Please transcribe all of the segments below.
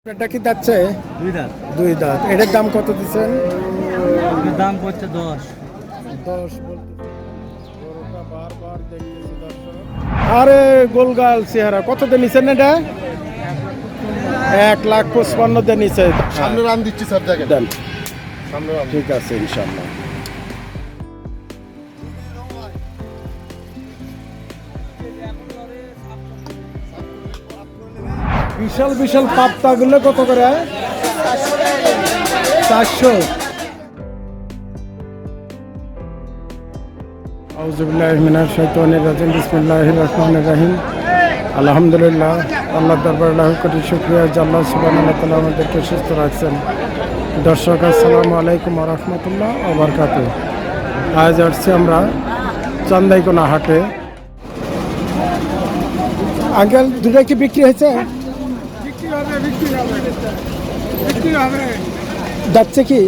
এটা কি যাচ্ছে? দুই দাঁত। দুই দাঁত। এটার দাম কত দিচ্ছেন? দাম পড়ছে 10। 10 বলতে গরুটা বারবার দেখতেছি দর্শক। আরে গোলগাল চেহারা, কত দিয়ে নিছেন এটা? 1,55,000 দিয়ে নিছে। সামনে রান দিচ্ছি স্যার, দেখেন দেন, সামনে রান। ঠিক আছে ইনশাআল্লাহ। বিশাল বিশাল পাপ্তাগুলো কত করে? 400। আউযুবিল্লাহি মিনাশ শাইতানির রাজিম। বিসমিল্লাহির রহমানির রহিম। আলহামদুলিল্লাহ, আল্লাহর দরবারে লাখ কোটি শুকরিয়া যে আল্লাহ সুবহানাহু ওয়া তাআলা আমাদেরকে সুস্থ রাখছেন। দর্শক আসসালামু আলাইকুম ওয়া রাহমাতুল্লাহ ওয়া বারাকাতুহু। আজ আসছি আমরা চান্দাইকোনা হাটে। আঙ্কেল, দুটো কি বিক্রি হয়েছে? যাচ্ছে কি?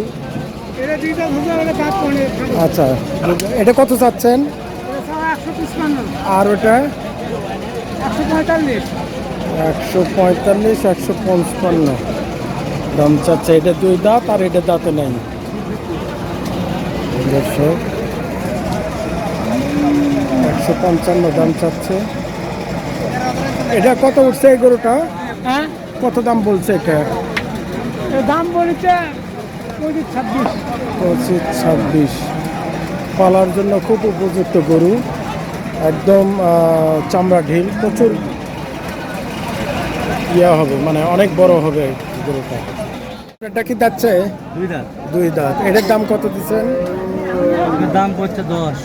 আচ্ছা, এটা কত চাচ্ছেন? আর ওটা 145, 155 দাম চাচ্ছে। এটা দুই দাঁত আর এটা দাঁতে নেই। 155 দাম চাচ্ছে। এটা কত উঠছে এই গরুটা? হ্যাঁ, কত দাম বলছে এটা? দাম বলেছে 25-26। 25-26। পালার জন্য খুব উপযুক্ত গরু, একদম চামড়া ঢিল, প্রচুর ইয়া হবে, মানে অনেক বড় হবে গরুটা। এটা কি যাচ্ছে? দুই দাঁত। দুই দাঁত। এটার দাম কত দিচ্ছেন? দাম পড়ছে 10।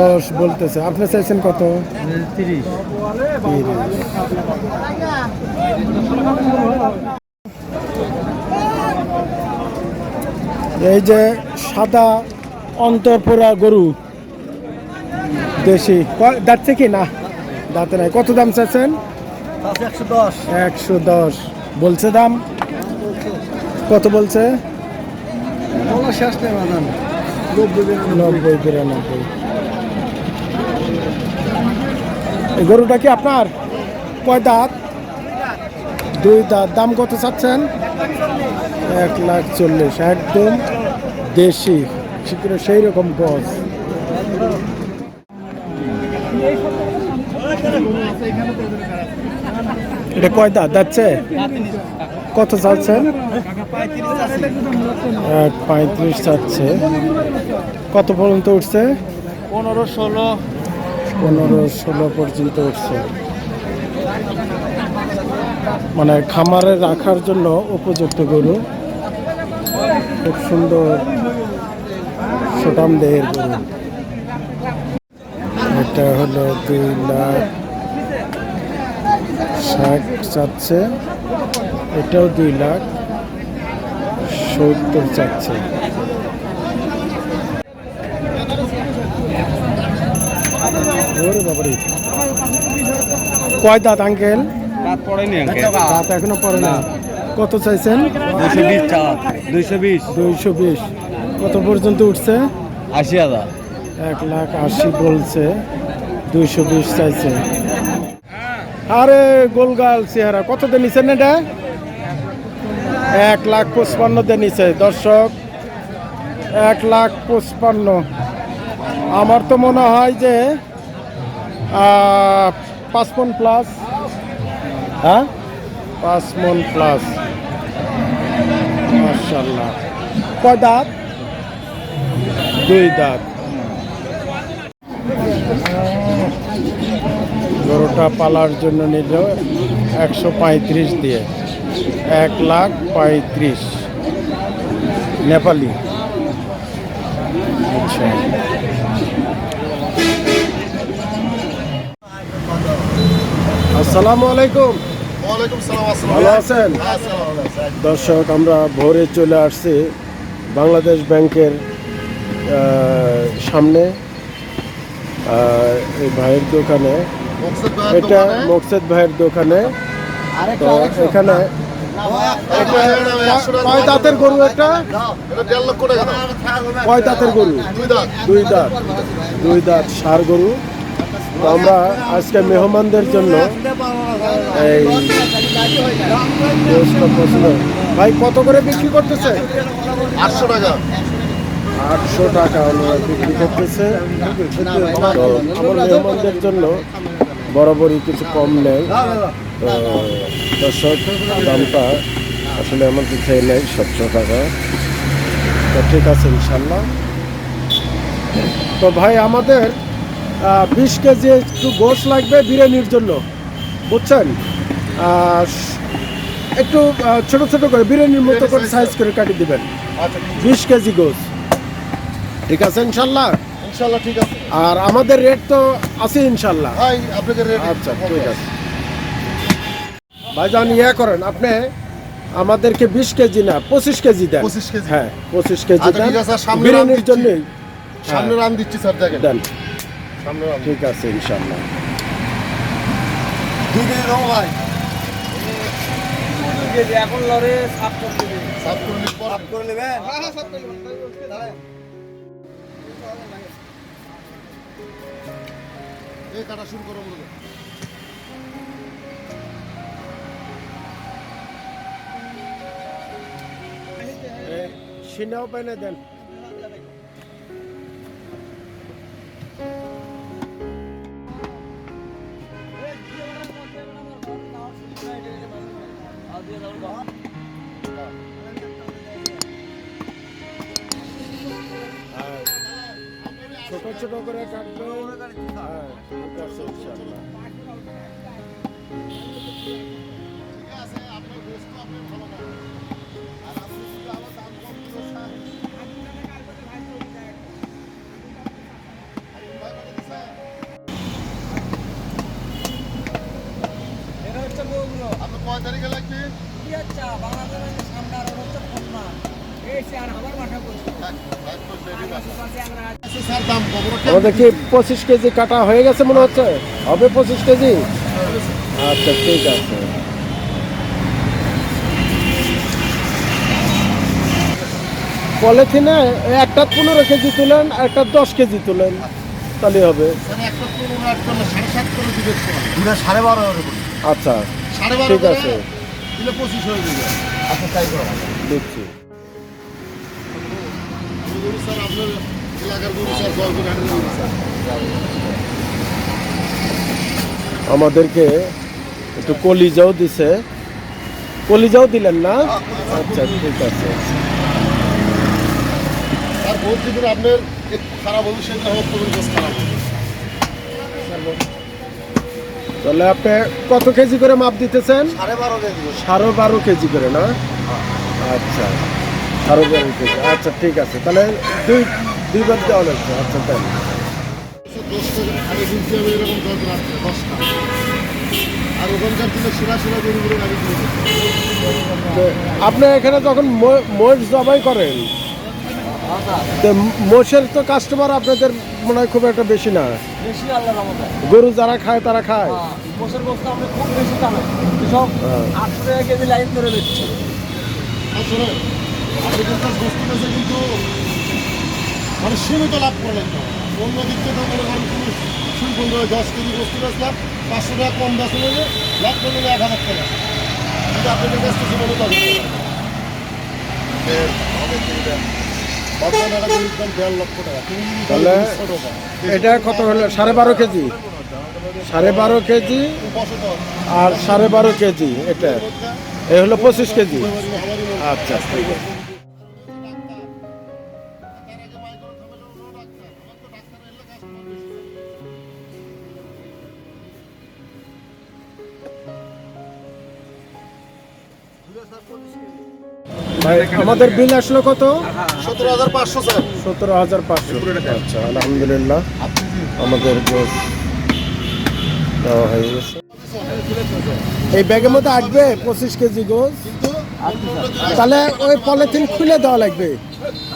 10 বলতেছে। আপনি চাইছেন কত? 30। 30। এই যে সাদা অন্তরপোড়া গরু, দেশি, যাচ্ছে কি না? দাঁতে নাই। কত দাম চাচ্ছেন? 110। 110 বলছে দাম। কত বলছে? শেষ নেই বাদাম। 90-92। এই গরুটা কি আপনার? কয় দাঁত? দুই দাঁত। দাম কত চাচ্ছেন? 1,40,000। একদম দেশি, সেই রকম গজ। এটা কয় দাঁত যাচ্ছে? কত চাচ্ছেন? 35 চাচ্ছে। কত পর্যন্ত উঠছে? 15-16। 15-16 পর্যন্ত উঠছে। মানে খামারে রাখার জন্য উপযুক্ত গরু, খুব সুন্দর সুঠাম দেহের গরু। এটা হলো 2,60,000 চাচ্ছে। এটাও 2,70,000 চাচ্ছে। ওরে বাবারে, কয় দাঁত আঙ্কেল? দাঁত পড়েনি আঙ্কেল। দাঁত এখনো পড়ে না। কত চাইছেন? 220 টাকা। 220। 220। কত পর্যন্ত উঠছে? 80,000। 1,80,000 বলছে, 220 চাইছে। আরে গোলগাল চেহারা, কত দিয়ে নিছেন এটা? 1,55,000 দিয়ে নিছে দর্শক। 1,55,000। আমার তো মনে হয় যে 5 মণ প্লাস। হ্যাঁ, 5 মণ প্লাস। মাশাআল্লাহ। কয় দাঁত? দুই দাঁত। গরুটা পালার জন্য নিল 135 দিয়ে। 1,35,000 নেপালি। আচ্ছা, আসসালামু আলাইকুম। ওয়ালাইকুম সালাম। ভালো আছেন? দর্শক, আমরা ভোরে চলে আসছি বাংলাদেশ ব্যাংকের সামনে, এই ভাইয়ের দোকানে। এটা মোকসেদ ভাইয়ের দোকানে। তো এখানে কয় দাঁতের গরু? এটা 1.5 লক্ষ টাকা দাম। কয় দাঁতের গরু? দুই দাঁত। দুই দাঁত। দুই দাঁত ষাঁড় গরু। তো আমরা আজকে মেহমানদের জন্য এই গোশত পছন্দ। ভাই কত করে বিক্রি করতেছে? 800 টাকা। 800 টাকা ওনারা বিক্রি করতেছে। তো আমার মেহমানদের জন্য বরাবরই কিছু কম নেই। তো দর্শক, দামটা আসলে আমাদের খেয়ে নেই 700 টাকা। তো ঠিক আছে ইনশাল্লাহ। তো ভাই আমাদের 20 কেজি একটু গোশ লাগবে বিরিয়ানির জন্য, বুঝছেন? একটু ছোট ছোট করে বিরিয়ানির মতো করে সাইজ করে কাটিয়ে দিবেন। আচ্ছা 20 কেজি গোশ, ঠিক আছে ইনশাল্লাহ? ইনশাআল্লাহ ঠিক আছে আর আমাদের রেট তো আছে ইনশাল্লাহ। ভাই, আপনাদের রেট আচ্ছা ঠিক আছে ভাইজান, ইয়ে করেন আপনি আমাদেরকে 20 কেজি না 25 কেজি দেন। 25 কেজি? হ্যাঁ 25 কেজি আচ্ছা, দেন ঠিক আছে, সামনে বিরিয়ানির রান দিচ্ছি। জন্যই। সামনে রান দিচ্ছি স্যার, দেখেন দেন, সামনে রান ঠিক আছে ইনশাল্লাহ। এখন লরে সাফ করতে দিবি। সাফ করে নিন পর। করে নেবেন। এই কাটা শুরু করো বলে। সিনাও পাইনে দেন। ছোট ছোট করে কাটবে। হ্যাঁ ঠিক আছে ইনশাল্লাহ। ঠিক আছে, আপনার গোশত আপনি ভালো পাবেন। আর আপনি যদি আবার দাম কম দিতে চান, ভাই বলে দিছে। আপনার কয় তারিখে লাগবে? আচ্ছা, স্যার দাম কম রাখেন। আমাদের কি 25 কেজি কাটা হয়ে গেছে মনে হচ্ছে? হবে 25 কেজি? আচ্ছা ঠিক আছে। পলিথিনে একটা 15 কেজি তুলেন, একটা 10 কেজি তুলেন, তাহলে হবে। স্যার একটা 15 8 করলে 7.5 করে দিবেন সময়। দুটা 12.5 করে দিন। আচ্ছা 12.5 ঠিক করে আছে, দিলে 25 হয়ে যাবে। আচ্ছা তাই করো। দেখছি। গরু স্যার আপনার এলাকার গরু স্যার, জয়পুর হাটের গরু স্যার। আমাদেরকে একটু কলিজাও দিছে, কলিজাও দিলেন না? আচ্ছা ঠিক আছে। আর বলছি দিন আপনার একটু খারাপ হবে, সেটা হোক তখন বেশ খারাপ হবে। তাহলে আপনি কত কেজি করে মাপ দিতেছেন? 12.5 কেজি। 12.5 কেজি করে না? আচ্ছা 12.5 কেজি, আচ্ছা ঠিক আছে। তাহলে দুইবার দেওয়া লাগবে। আচ্ছা তাই 10টা আগে দিনতে হবে এরকম 10 রাত্রে 10টা। আর ওখানকার দিনে সেরা সেরা গরুগুলো আগে দিয়ে দেবে। তো আপনি এখানে যখন মোষ জবাই করেন, তো মোষের তো কাস্টমার আপনাদের মনে হয় খুব একটা বেশি না? বেশি আল্লাহর রহমতে। গরু যারা খায় তারা খায়। মোষের গোশত আমরা খুব বেশি দামে সব হ্যাঁ। 800 টাকা কেজি লাইন ধরে দিচ্ছি। আর শোনেন, আপনি কিন্তু বস্তু বেছে কিন্তু মানে সীমিত লাভ করে লাগবে। অন্য দিক থেকে মনে করেন তুমি শুরু করে 10 কেজি বস্তু বেচলাম, 500 টাকা কম বেচা নেবে, লাভ করলে 1000 টাকা। কিন্তু আপনাদের কাছ থেকে মনে করবেন বর্তমানে একটা গরুর দাম 1.5 লক্ষ টাকা। তুমি যদি তাহলে 200 টাকা এটা কত হলো? 12.5 কেজি, 12.5 কেজি বসে দাও। আর 12.5 কেজি, এটা এ হলো 25 কেজি। আচ্ছা ঠিক আছে। ভাই আমাদের বিল আসলো কত? 17,500 স্যার। 17,500। আচ্ছা আলহামদুলিল্লাহ, আমাদের গোশ দেওয়া হয়ে গেছে। এই ব্যাগের মধ্যে আসবে 25 কেজি গোশ। তাহলে ওই পলিথিন খুলে দেওয়া লাগবে,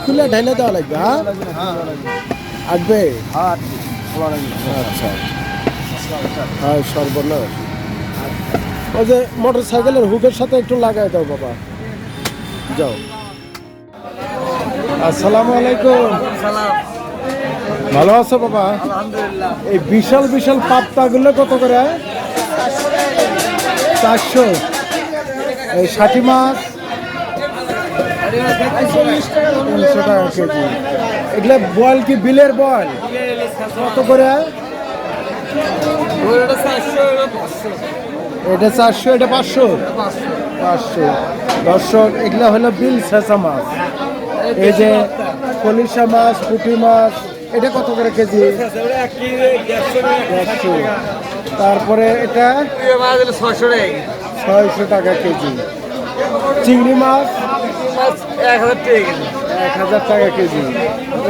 খুলে ঢেলে দেওয়া লাগবে। হ্যাঁ আসবে। আচ্ছা হ্যাঁ সর্বনাশ। ওই যে মোটর সাইকেলের হুকের সাথে একটু লাগাই দাও বাবা, যাও। আসসালামু আলাইকুম। ভালো আছো বাবা? এই বিশাল বিশাল পাপ্তাগুলো কত করে? 400। এই 60 মাছ 40 টাকা ধরুন। 300 টাকা কেজি। এগুলো বল কি বিলের বল কত করে? ওটা 400, ওটা 500। এটা 400, এটা 500। 500। দর্শক এগুলো হলো বিল ছেঁচা মাছ। এই যে কলিশা মাছ, পুঁটি মাছ, এটা কত করে কেজি? ওটা 1 কেজি 150 টাকা। 100। তারপরে এটা এই মাছ হলো 600 টাকা। 600 টাকা কেজি। চিংড়ি মাছ মাছ 1000 টাকা কেজি। 1000 টাকা কেজি।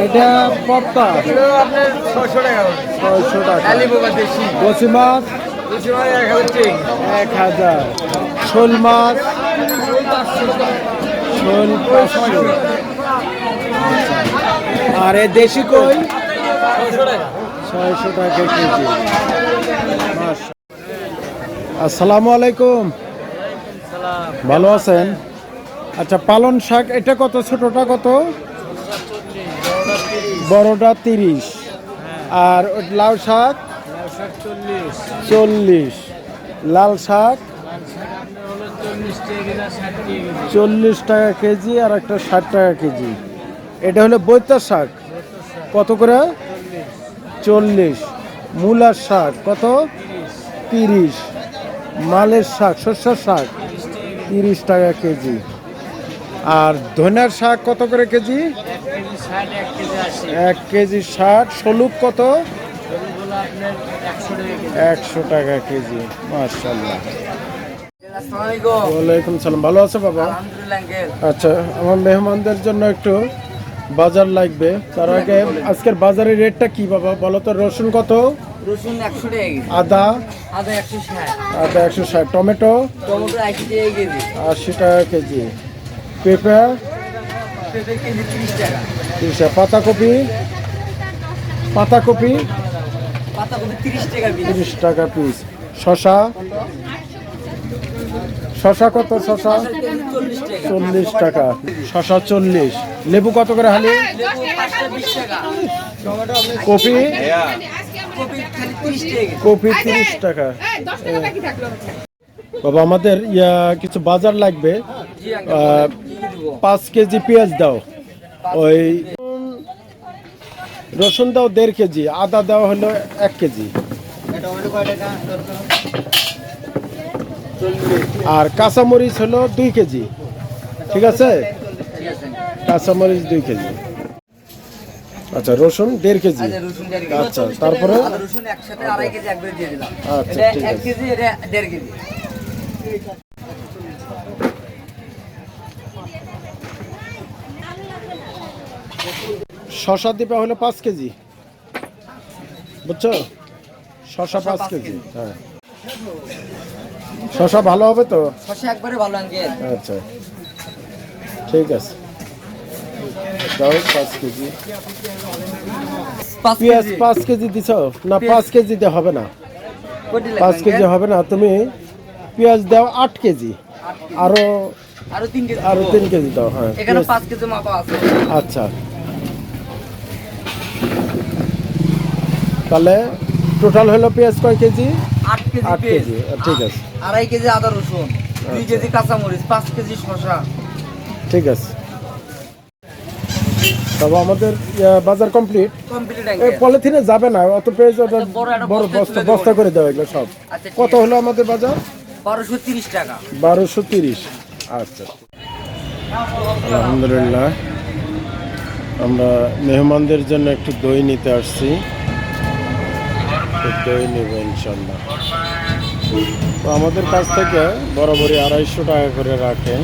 এটা পপ্তা এটা আপনার 600 টাকা হবে। 600 টাকা। আলি বোবা দেশি। বসি মাছ দেশি মাছ 1000 টাকা। 1000। শোল মাছ ওই 500 টাকা। শোল 500। আর এই দেশি কই 600 টাকা। 600 টাকা কেজি। আসসালামু আলাইকুম, ভালো আছেন? আচ্ছা, পালন শাক এটা কত? ছোটটা কত? বড়টা 30। আর লাউ শাক 40। লাল শাক 40 টাকা কেজি। আর একটা 60 টাকা কেজি। এটা হলো বৈতার শাক কত করে? 40। মূলার শাক কত? 30। মালের শাক, শস্যের শাক 30 টাকা কেজি। আর ধনিয়ার শাক কত করে কেজি? 1 কেজি 60। শলুক কত? 100 টাকা কেজি। মাশাআল্লাহ। আসসালামু আলাইকুম। ওয়ালাইকুম সালাম। ভালো আছে বাবা? আলহামদুলিল্লাহ আঙ্কেল। আচ্ছা, আমার মেহমানদের জন্য একটু বাজার লাগবে। তার আগে আজকের বাজারের রেটটা কি বাবা বলো তো? রসুন কত? রসুন 100 টাকা কেজি। আদা আদা 160। 160। টমেটো টমেটো 80 টাকা কেজি। 80 টাকা কেজি। পেঁপে পেঁপে কেজি 30 টাকা। 30 টাকা। পাতাকপি পাতাকপি 30 টাকা পিস। 30 টাকা পিস। শশা কত? শশা 40 টাকা। 40 টাকা। শশা 40। লেবু কত করে হালি? লেবু 520 টাকা। টমেটো আপনি কপি কপি খালি 30 টাকা কেজি। কপি 30 টাকা। বাবা আমাদের কিছু বাজার লাগবে। জি আঙ্কেল, কি দিব? 5 কেজি পেঁয়াজ দাও। ওই রসুন দাও 1.5 কেজি। আদা দেওয়া হলো 1 কেজি। টমেটো কয় টাকা? আর কাঁচামরিচ হলো 2 কেজি। ঠিক আছে, ঠিক আছে। কাঁচামরিচ 2 কেজি। আচ্ছা, রসুন 1.5 কেজি। আচ্ছা, রসুন 1.5 কেজি। আচ্ছা, তারপরে আদা রসুন একসাথে 2.5 কেজি একবারে দিয়ে দিলাম। আচ্ছা, এটা ঠিক 1 আছে। কেজি, এটা 1.5 কেজি। শশা দিবা হলো 5 কেজি। বুঝছো? শশা 5 কেজি। হ্যাঁ, শশা ভালো হবে তো? শসা একবারে ভালো আঙ্কেল। আচ্ছা, ঠিক আছে, দাও 5 কেজি। 5 পেঁয়াজ কেজি। 5 কেজি দিছ না? 5 কেজি দিয়ে হবে না। কয়টি লাগবে 5 কেজি আঙ্কেল? হবে না। তুমি পেঁয়াজ দাও 8 কেজি। আরো আরো 3 কেজি। আরো দিব। 3 কেজি দাও। হ্যাঁ, এখানে পেঁয়াজ- 5 কেজি মাপা আছে। আচ্ছা, তাহলে টোটাল হলো পেঁয়াজ কয় কেজি? 8 কেজি 8 পেঁয়াজ। কেজি। ঠিক আছে, 2.5 কেজি আদা রসুন, 2 কেজি কাঁচামরিচ, 5 কেজি শসা। ঠিক আছে। তবে আমাদের বাজার কমপ্লিট। কমপ্লিট এই আঙ্কেল। পলিথিনে যাবে না অত পেঁয়াজ। ওটা আচ্ছা, বড় একটা বড় বস্তায় বস্তা তুলে দেবো। বস্তা করে দেওয়া এগুলো সব। আচ্ছা, ঠিক কত আছে। হলো আমাদের বাজার? 1230 টাকা। 1230। আচ্ছা, আলহামদুলিল্লাহ। আমরা মেহমানদের জন্য একটু দই নিতে আসছি। একটু দই নেব ইনশাল্লাহ। তো আমাদের কাছ থেকে বরাবরই 250 টাকা করে রাখেন,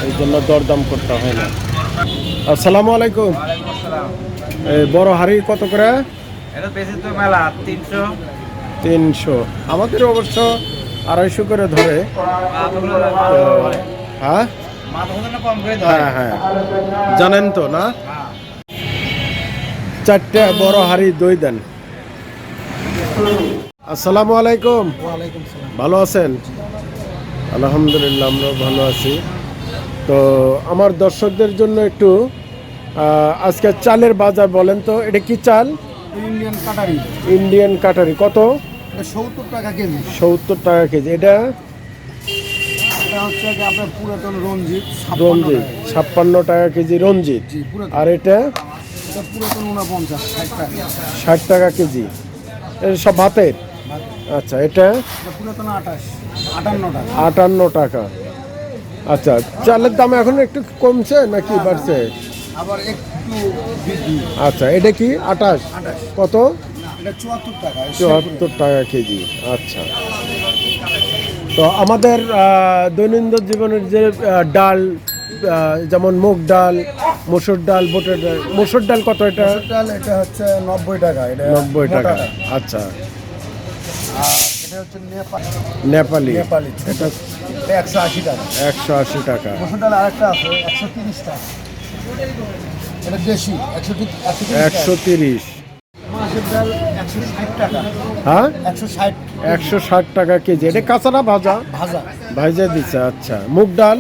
এই জন্য দরদাম করতে হয় না। আসসালামু আলাইকুম। এই বড় হাড়ি কত করে? এটা বেশি তো মেলা 300। 300। আমাদের অবশ্য 250 করে ধরে। হ্যাঁ কম করে হ্যাঁ হ্যাঁ, জানেন তো না? 4টে বড় হাড়ি দই দেন। আসসালামু আলাইকুম। ওয়ালাইকুম সালাম। ভালো আছেন? আলহামদুলিল্লাহ, আমরা ভালো আছি। তো আমার দর্শকদের জন্য একটু আজকে চালের বাজার বলেন তো। এটা কি চাল? ইন্ডিয়ান কাটারি ইন্ডিয়ান কাটারি কত? 70 টাকা কেজি। 70 টাকা কেজি। এটা হচ্ছে কি আপনার পুরাতন রঞ্জিত রঞ্জিত 56 টাকা কেজি রঞ্জিত। জি পুরাতন। আর এটা এটা পুরাতন 49 60 টাকা। 60 টাকা কেজি। এটা সব ভাতের। আচ্ছা এটা এটা পুরাতন 58 58 টাকা। 58 টাকা। আচ্ছা চালের দাম এখন একটু কমছে নাকি বাড়ছে? আবার একটু বৃদ্ধি। আচ্ছা এটা কি 28 কত? এটা 74 টাকা। 74 টাকা কেজি। আচ্ছা তো আমাদের দৈনন্দিন জীবনের যে ডাল যেমন মুগ ডাল, মসুর ডাল, বুটের ডাল, মসুর ডাল কত এটা? ডাল এটা হচ্ছে 90 টাকা। এটা 90 টাকা। মোটাটা। আচ্ছা আর এটা হচ্ছে নেপালি নেপালি। এটা এটা 180 টাকা। 180 টাকা। মসুর ডাল আরেকটা আছে 130 টাকা। এটা দেশি 130 টাকা। 130। মাছের ডাল 160 টাকা। হ্যাঁ 160 160 টাকা কেজি। এটা কাঁচাটা ভাজা? ভাজা। ভাজা দিচ্ছে। আচ্ছা মুগ ডাল?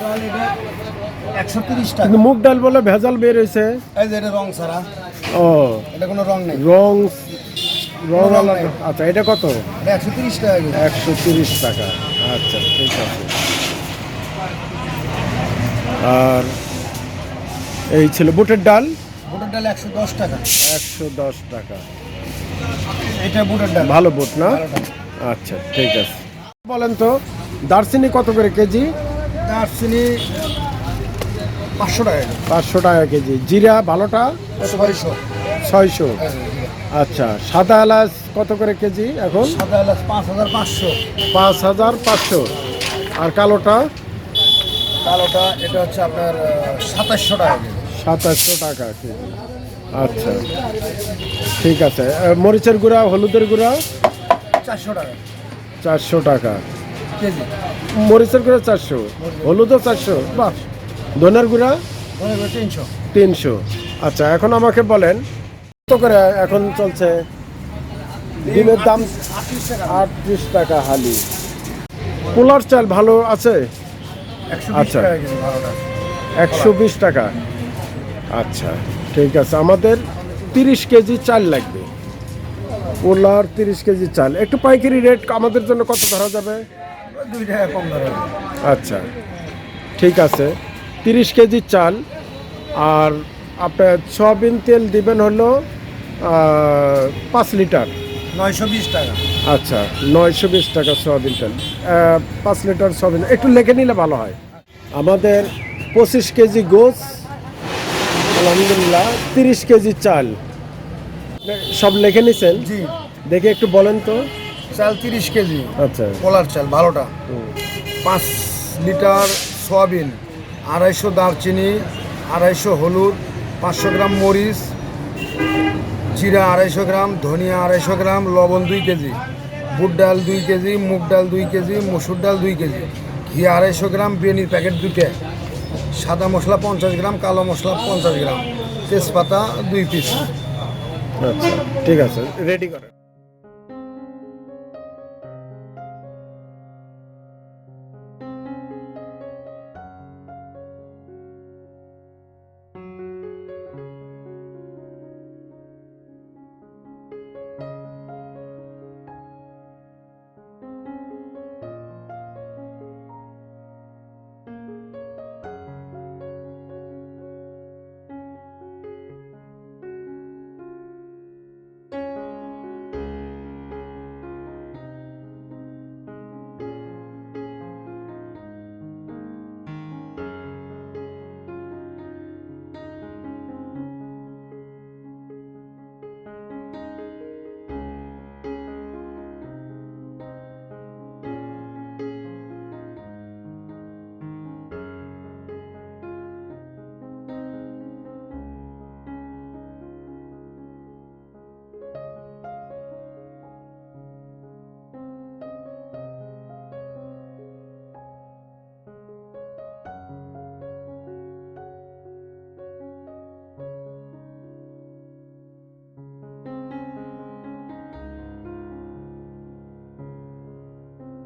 ডাল এটা 130 টাকা। কিন্তু মুগ ডাল বলে ভেজাল বের হয়েছে। এই যে এটা রং ছাড়া। ও এটা কোনো রং নেই। রং রং রং আলাদা। নাই। আচ্ছা এটা কত? এটা 130 টাকা কেজি। 130 টাকা। আচ্ছা ঠিক আছে। আর এই ছিল বুটের ডাল বুটের ডাল 110 টাকা। 110 টাকা। এটা বুটের ডাল। ভালো বুট না? ভালো ডাল। আচ্ছা ঠিক আছে। বলেন তো দারচিনি কত করে কেজি? দারচিনি 500 টাকা কেজি। 500 টাকা কেজি। জিরা ভালোটা? 600। 600। আচ্ছা সাদা এলাচ কত করে কেজি এখন? সাদা এলাচ 5500। 5500। আর কালোটা? কালোটা এটা হচ্ছে আপনার 2700 টাকা কেজি। 2700 টাকা কেজি। আচ্ছা ঠিক আছে। মরিচের গুঁড়া, হলুদের গুঁড়া? 400 টাকা 400 টাকা কেজি। মরিচের গুঁড়া 400, হলুদও 400। বাহ। ধনের গুঁড়া? 300। 300। আচ্ছা এখন আমাকে বলেন কত করে এখন চলছে ডিমের দাম? 38 টাকা। 38 টাকা হালি। পোলার চাল ভালো আছে? 120 আচ্ছা। টাকা কেজি ভালোটা। 120 টাকা। আচ্ছা ঠিক আছে। আমাদের 30 কেজি চাল লাগবে। পোলার 30 কেজি চাল। একটু পাইকারি রেট আমাদের জন্য কত ধরা যাবে? 2 টাকা কম ধরা যাবে। আচ্ছা ঠিক আছে। 30 কেজি চাল। আর আপনার সয়াবিন তেল দিবেন হলো 5 লিটার। 920 টাকা। আচ্ছা 920 টাকা সয়াবিন তেল। 5 লিটার সয়াবিন একটু লিখে নিলে ভালো হয়। আমাদের 25 কেজি গোস, আলহামদুলিল্লাহ 30 কেজি চাল। সব লিখে নিছেন? জি। দেখে একটু বলেন তো। চাল 30 কেজি। আচ্ছা পোলার চাল ভালোটা। 5 লিটার সয়াবিন, 250 দারচিনি, 250 হলুদ, 500 গ্রাম মরিচ, জিরা 250 গ্রাম, ধনিয়া 250 গ্রাম, লবণ 2 কেজি, বুট ডাল 2 কেজি, মুগ ডাল 2 কেজি, মসুর ডাল 2 কেজি, ঘি 250 গ্রাম, বিরিয়ানির প্যাকেট 2টা, সাদা মশলা 50 গ্রাম, কালো মশলা 50 গ্রাম, তেজপাতা 2 পিস। আচ্ছা ঠিক আছে রেডি করেন।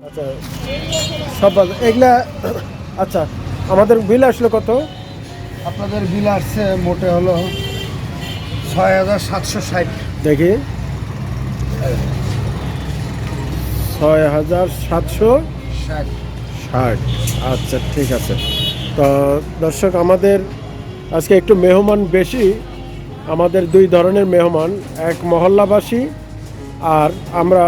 আচ্ছা সব এগুলা। আচ্ছা আমাদের বিল আসলো কত? আপনাদের বিল আসছে মোটে হলো 6760। দেখি 6760 ষাট। আচ্ছা ঠিক আছে। তো দর্শক, আমাদের আজকে একটু মেহমান বেশি। আমাদের দুই ধরনের মেহমান, এক মহল্লাবাসী আর আমরা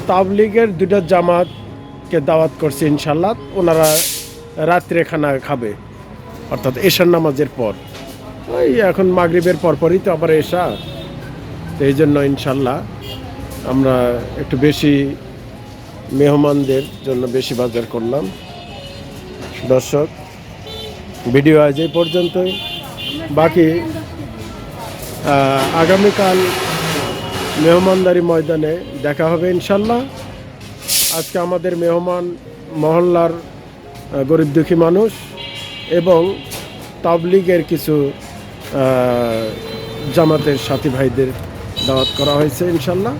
তাবলিগের দুটো জামাতকে দাওয়াত করছি ইনশাল্লাহ। ওনারা রাত্রে খানা খাবে, অর্থাৎ এশার নামাজের পর। ওই এখন মাগরিবের পরপরই তো আবার এশা, তো এই জন্য ইনশাল্লাহ আমরা একটু বেশি মেহমানদের জন্য বেশি বাজার করলাম। দর্শক, ভিডিও আজ এই পর্যন্তই। বাকি আগামীকাল মেহমানদারি ময়দানে দেখা হবে ইনশাল্লাহ। আজকে আমাদের মেহমান মহল্লার গরিব দুঃখী মানুষ এবং তাবলিগের কিছু জামাতের সাথী ভাইদের দাওয়াত করা হয়েছে ইনশাল্লাহ।